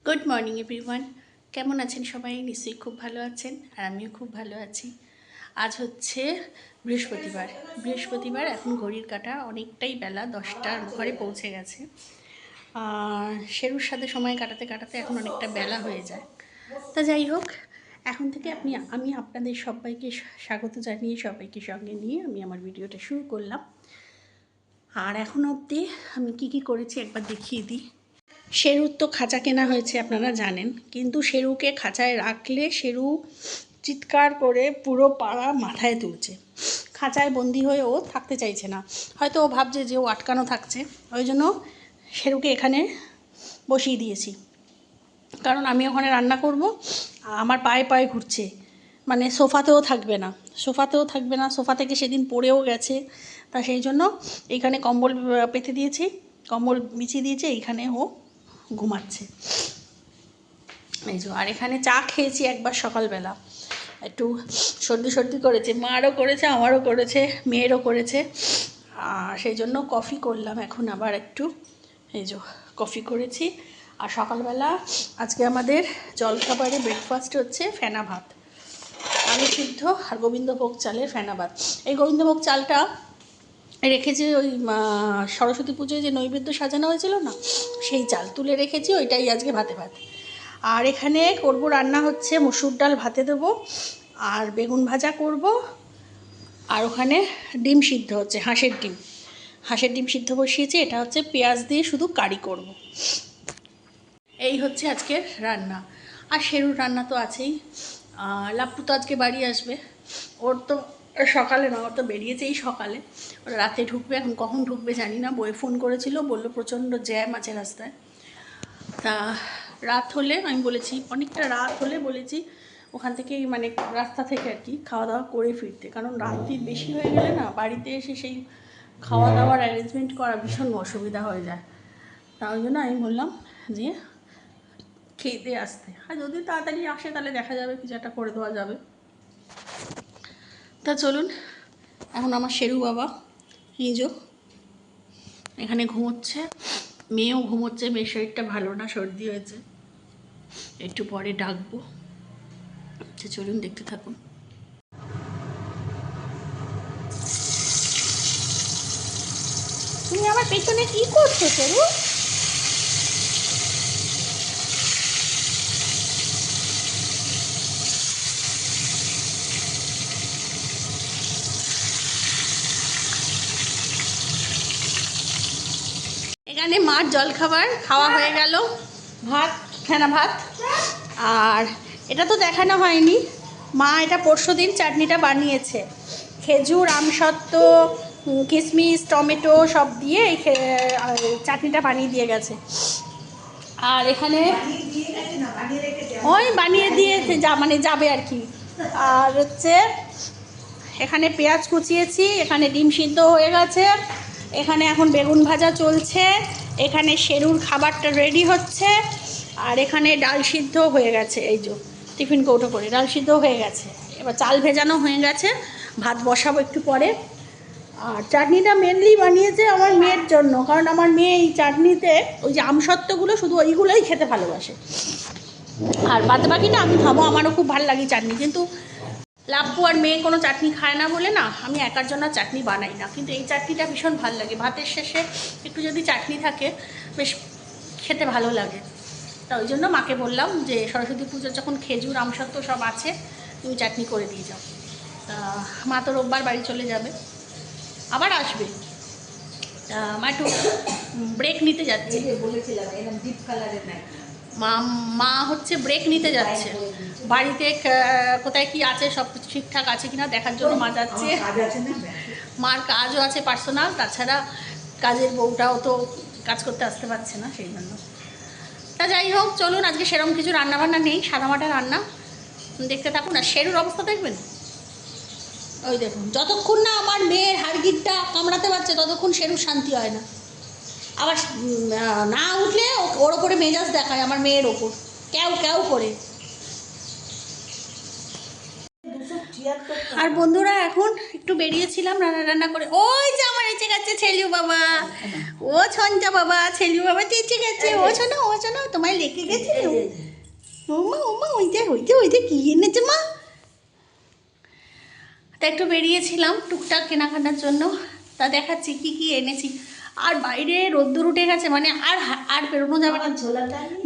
Good morning everyone. কেমন আছেন সবাই? নিশ্চয়ই খুব ভালো আছেন, আর আমিও খুব ভালো আছি। আজ হচ্ছে বৃহস্পতিবার। এখন ঘড়ির কাঁটা অনেকটাই বেলা, 10টার ঘরে পৌঁছে গেছে। আর শেরুর সাথে সময় কাটাতে কাটাতে এখন অনেকটা বেলা হয়ে যায়। তা যাই হোক, এখন থেকে আমি আপনাদের সবাইকে স্বাগত জানিয়ে সবাইকে সঙ্গে নিয়ে আমি আমার ভিডিওটা শুরু করলাম। আর এখন অবধি আমি কি করেছি একবার দেখিয়ে দিই। শেরুর তো খাঁচা কেনা হয়েছে, আপনারা জানেন, কিন্তু শেরুকে খাঁচায় রাখলে শেরু চিৎকার করে পুরো পাড়া মাথায় তুলছে। খাঁচায় বন্দি হয়ে ও থাকতে চাইছে না, হয়তো ও ভাবছে যে ও আটকানো থাকছে। ওই জন্য শেরুকে এখানে বসিয়ে দিয়েছি, কারণ আমি ওখানে রান্না করব। আমার পায়ে পায়ে ঘুরছে, মানে সোফাতেও থাকবে না, সোফা থেকে সেদিন পড়েও গেছে। তা সেই জন্য এইখানে কম্বল পেতে দিয়েছি, কম্বল বিছিয়ে দিয়েছে, এইখানে ও ঘুমাচ্ছে। এই যে, আর এখানে চা খেয়েছি একবার সকালবেলা, একটু সর্দি করেছে, মারও করেছে, আমারও করেছে, মেয়েরও করেছে। আর সেই জন্য কফি করলাম এখন আবার একটু। এই যে কফি করেছি। আর সকালবেলা আজকে আমাদের জলখাবারে ব্রেকফাস্ট হচ্ছে ফেনা ভাত, আলু সিদ্ধ আর গোবিন্দভোগ চালের ফেনা ভাত। এই গোবিন্দভোগ চালটা রেখেছি, ওই সরস্বতী পুজোয় যে নৈবেদ্য সাজানো হয়েছিল না, সেই চাল তুলে রেখেছি, ওইটাই আজকে ভাতে ভাত। আর এখানে করব রান্না হচ্ছে মসুর ডাল ভাতে দেবো, আর বেগুন ভাজা করব, আর ওখানে ডিম সিদ্ধ হচ্ছে, হাঁসের ডিম সিদ্ধ বসিয়েছি। এটা হচ্ছে পেঁয়াজ দিয়ে শুধু কারি করব। এই হচ্ছে আজকের রান্না। আর শেরুর রান্না তো আছেই। লাপ্পু তো আজকে বাড়ি আসবে, ওর তো সকালে না, ওর তো বেরিয়েছেই সকালে, ওর রাতে ঢুকবে। এখন কখন ঢুকবে জানি না, বয়ে ফোন করেছিল, বললো প্রচণ্ড জ্যাম আছে রাস্তায়। তা রাত হলে আমি বলেছি, অনেকটা রাত হলে বলেছি ওখান থেকেই, মানে রাস্তা থেকে আর কি, খাওয়া দাওয়া করে ফিরতে, কারণ রাত্রির বেশি হয়ে গেলে না বাড়িতে এসে সেই খাওয়া দাওয়ার অ্যারেঞ্জমেন্ট করা ভীষণ অসুবিধা হয়ে যায়। তাই জন্য আমি বললাম যে খেতে আসতে, আর যদি তাড়াতাড়ি আসে তাহলে দেখা যাবে কিছু একটা করে দেওয়া যাবে। তা চলুন, এখন আমার শেরু বাবা এই যে এখানে ঘুমোচ্ছে, মেয়েও ঘুমোচ্ছে, মেয়ের শরীরটা ভালো না, সর্দি হয়েছে, একটু পরে ডাকবো। আচ্ছা চলুন দেখতে থাকুন। তুমি আমার পেছনে কি করছো শেরু? এখানে মার জলখাবার খাওয়া হয়ে গেল, ভাত, ফেনা ভাত। আর এটা তো দেখানো হয়নি, মা এটা পরশুদিন চাটনিটা বানিয়েছে, খেজুর, আমসত্ত্ব, কিশমিশ, টমেটো সব দিয়ে এই চাটনিটা বানিয়ে দিয়ে গেছে। আর এখানে ওই বানিয়ে দিয়েছে, মানে যাবে আর কি। আর হচ্ছে এখানে পেঁয়াজ কুচিয়েছি, এখানে ডিম সিদ্ধ হয়ে গেছে, এখানে এখন বেগুন ভাজা চলছে, এখানে শেরুর খাবারটা রেডি হচ্ছে, আর এখানে ডাল সিদ্ধ হয়ে গেছে। এই যে টিফিন কৌটো করে ডাল সিদ্ধ হয়ে গেছে, এবার চাল ভেজানো হয়ে গেছে, ভাত বসাবো একটু পরে। আর চাটনিটা মেনলি বানিয়েছে আমার মেয়ের জন্য, কারণ আমার মেয়ে এই চাটনিতে ওই যে আমসত্ত্বগুলো শুধু ওইগুলোই খেতে ভালোবাসে, আর বাদ বাকিটা আমি খাবো, আমারও খুব ভালো লাগে চাটনি। কিন্তু লাপ্পু আর মেয়ে কোনো চাটনি খায় না বলে না, আমি একার জন্য চাটনি বানাই না, কিন্তু এই চাটনিটা ভীষণ ভালো লাগে, ভাতের শেষে একটু যদি চাটনি থাকে বেশ খেতে ভালো লাগে। তা ওই জন্য মাকে বললাম যে সরস্বতী পুজোর যখন খেজুর, আমসত্ত্ব সব আছে, তুমি চাটনি করে দিয়ে যাও। তা মা তো রোববার বাড়ি চলে যাবে, আবার আসবে। মা একটু ব্রেক নিতে যাচ্ছে, মা হচ্ছে ব্রেক নিতে যাচ্ছে, বাড়িতে কোথায় কি আছে সব ঠিকঠাক আছে কিনা দেখার জন্য মা যাচ্ছে। মার কাজও আছে পার্সোনাল, তাছাড়া কাজের বউটাও তো কাজ করতে আসতে পারছে না, সেই জন্য। তা যাই হোক, চলুন, আজকে সেরকম কিছু রান্নাবান্না নেই, সাদামাটা রান্না, দেখতে থাকুন। আর শেরুর অবস্থা দেখবেন, ওই দেখুন, যতক্ষণ না আমার মেয়ের হাড়গিরটা কামড়াতে পারছে ততক্ষণ শেরুর শান্তি হয় না। আবার না উঠলে ওর ওপরে মেজাজ দেখায়, আমার মেয়ের ওপর ক্যাও ক্যাও করে। আর বন্ধুরা এখন একটু বেরিয়েছিলাম রান্না করে, ওই যে আমার এই যে গেছে ছেলু বাবা, ও ছঞ্চা বাবা, ছেলু বাবা চেঁচে গেছে। ও শোনো তোমায় লেগে গেছে। ওমা ওই যে কি এনেছে মা? তা একটু বেরিয়েছিলাম টুকটাক কেনাকাটার জন্য, তা দেখাচ্ছি কি এনেছি। আর বাইরে রোদ্দুর উঠে গেছে, মানে আর বেরোনো যাবে না,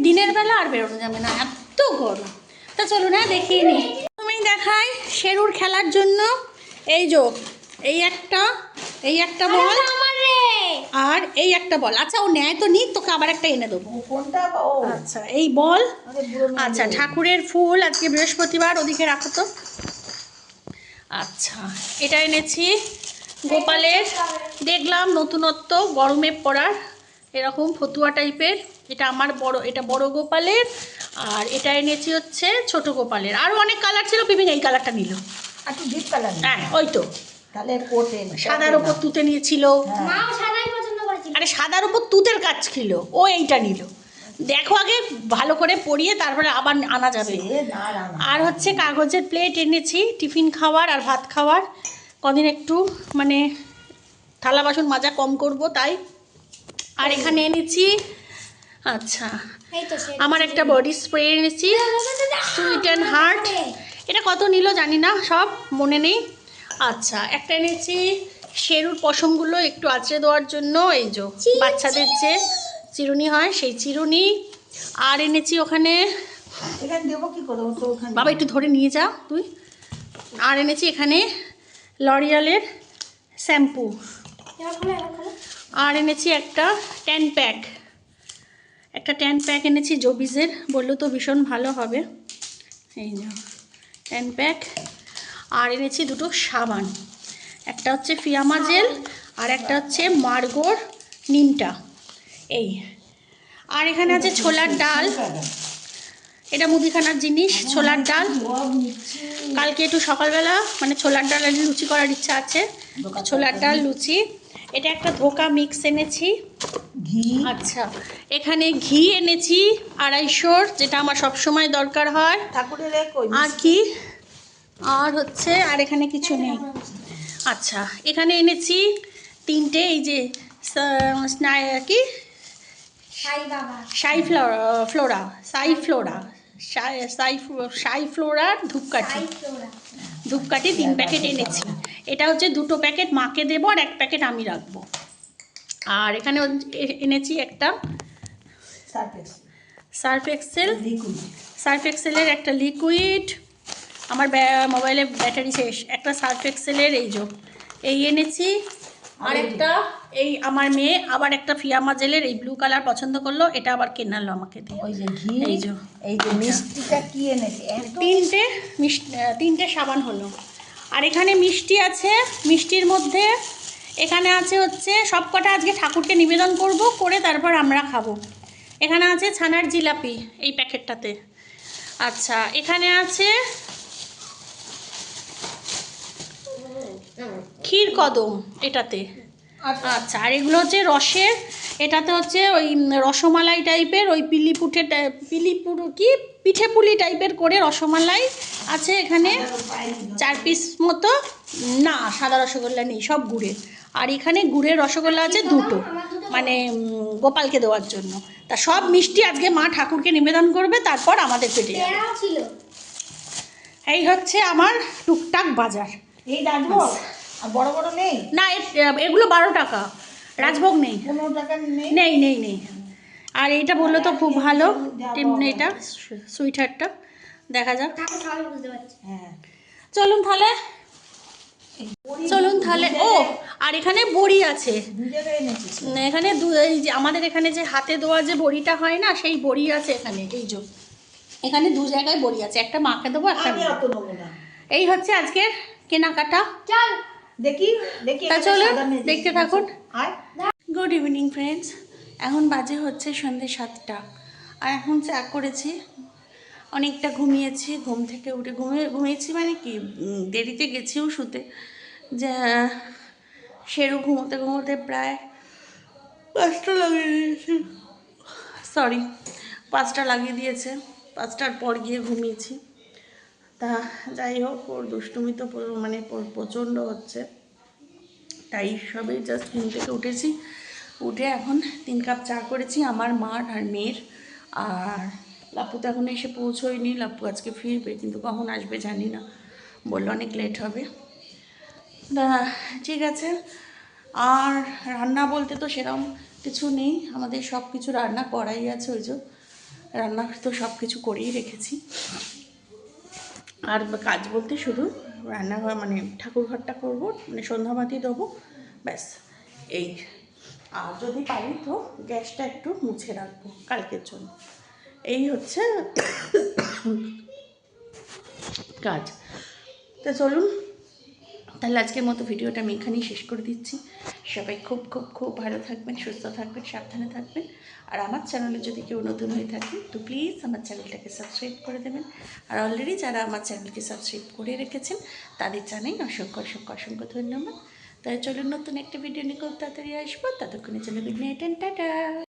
দিনের বেলা আর বেরোনো যাবে না, এত গরম। তা চলো না দেখিয়ে নি, তুমি দেখাই শেরুর খেলার জন্য। এই একটা বল আর এই একটা বল। আচ্ছা ও নেয় তো নিক, তোকে আবার একটা এনে দেবো। আচ্ছা এই বল। আচ্ছা ঠাকুরের ফুল, আজকে বৃহস্পতিবার, ওদিকে রাখো তো। আচ্ছা এটা এনেছি গোপালের, দেখলাম নতুনত্ব গরমে পরার, এরকম ফতুয়া টাইপের। এটা আমার এটা বড় গোপালের, আর এটা এনেছি হচ্ছে ছোট গোপালের। আরও অনেক কালার ছিল, বিভিন্ন এই কালারটা নিল। একটু ডিপ কালার, হ্যাঁ ওই তো তাহলে কোটে সাদার উপর তুতে নিয়েছিল। আরে সাদার উপর তুতের কাজ ছিল, ও এইটা নিল। দেখো আগে ভালো করে পরিয়ে তারপরে আবার আনা যাবে। আর হচ্ছে কাগজের প্লেট এনেছি টিফিন খাওয়ার আর ভাত খাওয়ার, কদিন একটু মানে থালা বাসন মাজা কম করব তাই। আর এখানে এনেছি, আচ্ছা আমার একটা বডি স্প্রে এনেছি সুইট অ্যান্ড হার্ট। এটা কত নিল জানি না, সব মনে নেই। আচ্ছা একটা এনেছি শেরুর পশমগুলো একটু আঁচড়ে দেওয়ার জন্য, এই যে বাচ্চাদের যে চিরুনি হয় সেই চিরুনি। আর এনেছি ওখানে, বাবা একটু ধরে নিয়ে যা তুই। আর এনেছি এখানে লরিয়ালের শ্যাম্পু। আর এনেছি একটা 10 প্যাক এনেছি জবিজের, বললো তো ভীষণ ভালো হবে, এই যে 10 প্যাক। আর এনেছি দুটো সাবান, একটা হচ্ছে ফিয়ামা জেল আর একটা হচ্ছে মার্গোর নিমটা। এই আর এখানে আছে ছোলার ডাল, এটা মুদিখানার জিনিস, ছোলার ডাল। কালকে একটু সকালবেলা মানে ছোলার ডাল লুচি করার ইচ্ছা আছে, ছোলার ডাল লুচি। এটা একটা ধোকা মিক্স এনেছি ঘি। আচ্ছা এখানে ঘি এনেছি 250, যেটা আমার সবসময় দরকার হয়। আর কি আর হচ্ছে আর এখানে কিছু নেই। আচ্ছা এখানে এনেছি 3টে এই যে কি সাইফ্লোরার ধূপকাঠি 3 প্যাকেট এনেছি। এটা হচ্ছে 2টো প্যাকেট মাকে দেবো আর 1 প্যাকেট আমি রাখবো। আর এখানে এনেছি একটা সার্ফ এক্সেলের একটা লিকুইড। আমার মোবাইলে ব্যাটারি শেষ, একটা সার্ফ এক্সেলের এই এনেছি। আর একটা এই আমার মেয়ে আবার একটা ফিয়ামা জেলের এই ব্লু কালার পছন্দ করলো, এটা আবার কেনালো আমাকে দিয়ে। এই যে মিষ্টিটা কি এনেছে, 3টে সাবান হলো। আর এখানে মিষ্টি আছে, মিষ্টির মধ্যে এখানে আছে হচ্ছে সবকটা আজকে ঠাকুরকে নিবেদন করব, করে তারপর আমরা খাবো। এখানে আছে ছানার জিলাপি এই প্যাকেটটাতে। আচ্ছা এখানে আছে ক্ষীর কদম এটাতে। আচ্ছা আর এগুলো হচ্ছে রসের, এটাতে হচ্ছে ওই রসমালাই টাইপের, ওই পিঠে পুলি টাইপের করে রসমালাই আছে এখানে 4 পিস মতো। না সাদা রসগোল্লা নেই, সব গুড়ের। আর এখানে গুড়ের রসগোল্লা আছে 2টো, মানে গোপালকে দেওয়ার জন্য। তা সব মিষ্টি আজকে মা ঠাকুরকে নিবেদন করবে, তারপর আমাদের পেটে যাবে। এই হচ্ছে আমার টুকটাক বাজার। এই রাজভোগ বড় বড় নেই না, এগুলো 12 টাকা, রাজভোগ নেই, 15 টাকা নেই। আর এইটা বললো তো খুব ভালো, এটা সুইট হার্টটা, দেখা যাক। হ্যাঁ চলুন তাহলে। ও আর এখানে বড়ি আছে, এখানে এই যে আমাদের এখানে যে হাতে দেওয়া যে বড়িটা হয় না, সেই বড়ি আছে এখানে। এখানে 2 জায়গায় বড়ি আছে, একটা মাকে দেবো, একটা এই হচ্ছে আজকের কেনাকাটা। দেখি তা চলো দেখতে থাকুন। গুড ইভিনিং ফ্রেন্ডস, এখন বাজে হচ্ছে সন্ধ্যে 7টা। আর এখন চা করেছি, অনেকটা ঘুমিয়েছি, ঘুম থেকে উঠে ঘুমিয়েছি মানে কি দেরিতে গেছিও শুতে, যে শেরু ঘুমোতে প্রায় 5টা লাগিয়ে দিয়েছে, 5টা লাগিয়ে দিয়েছে, 5টার পর গিয়ে ঘুমিয়েছি। তা যাই হোক, ওর দুষ্টুমি তো মানে প্রচণ্ড হচ্ছে, তাই সবে জাস্ট ঘুম থেকে উঠেছি, উঠে এখন 3 কাপ চা করেছি আমার, মার আর মেয়ের। আর লাপ্পু তো এখন এসে পৌঁছোয়নি, লাপ্পু আজকে ফিরবে, কিন্তু কখন আসবে জানি না, বললো অনেক লেট হবে। তা ঠিক আছে। আর রান্না বলতে তো সেরকম কিছু নেই, আমাদের সব কিছু রান্না করাই আছে, ওই যে রান্না তো সব কিছু করেই রেখেছি। আর কাজ বলতে শুধু রান্নাঘর মানে ঠাকুরঘরটা করবো, মানে সন্ধ্যাবাতি দেবো, ব্যাস এই। আর যদি পারি তো গ্যাসটা একটু মুছে রাখবো কালকের জন্য, এই হচ্ছে কাজ। তা চলুন তাহলে আজকের মতো ভিডিওটা আমি এখানেই শেষ করে দিচ্ছি। সবাই খুব খুব খুব ভালো থাকবেন, সুস্থ থাকবেন, সাবধানে থাকবেন। আর আমার চ্যানেলে যদি কেউ নতুন হয়ে থাকে তো প্লিজ আমার চ্যানেলটাকে সাবস্ক্রাইব করে দেবেন। আর অলরেডি যারা আমার চ্যানেলকে সাবস্ক্রাইব করে রেখেছেন তাদের জানাই অসংখ্য অসংখ্য অসংখ্য ধন্যবাদ। তাই চলুন নতুন একটা ভিডিও নিয়ে খুব তাড়াতাড়ি আসবো, ততক্ষণে চলে গুড নাইট অ্যান্ড টাটা।